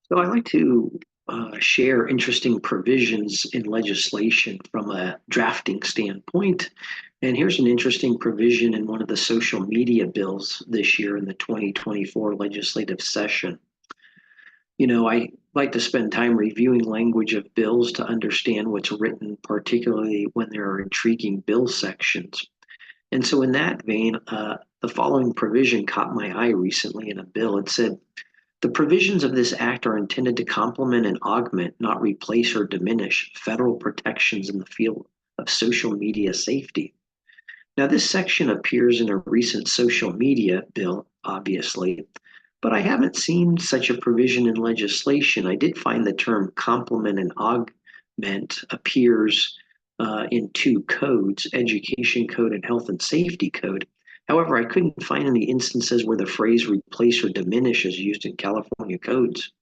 So I like to share interesting provisions in legislation from a drafting standpoint. And here's an interesting provision in one of the social media bills this year in the 2024 legislative session. I like to spend time reviewing language of bills to understand what's written, particularly when there are intriguing bill sections. And so, in that vein, the following provision caught my eye recently in a bill. It said, the provisions of this act are intended to complement and augment, not replace or diminish, federal protections in the field of social media safety. Now, this section appears in a recent social media bill, obviously, but I haven't seen such a provision in legislation. I did find the term complement and augment appears in two codes, Education Code and Health and Safety Code. However, I couldn't find any instances where the phrase replace or diminish is used in California codes.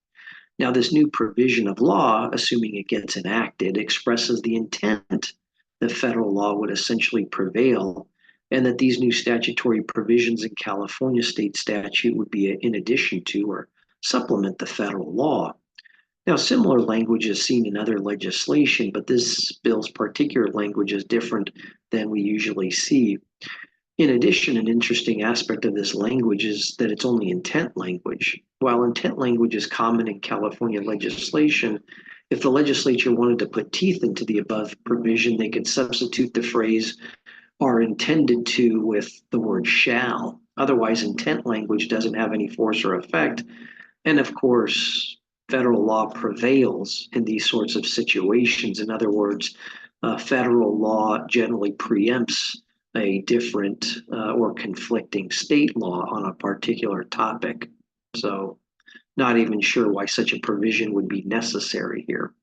Now, this new provision of law, assuming it gets enacted, expresses the intent that federal law would essentially prevail and that these new statutory provisions in California state statute would be in addition to or supplement the federal law. Now, similar language is seen in other legislation, but this bill's particular language is different than we usually see. In addition, an interesting aspect of this language is that it's only intent language. While intent language is common in California legislation, if the legislature wanted to put teeth into the above provision, they could substitute the phrase are intended to with the word shall. Otherwise, intent language doesn't have any force or effect. And of course, federal law prevails in these sorts of situations. In other words, federal law generally preempts a different or conflicting state law on a particular topic. So, not even sure why such a provision would be necessary here.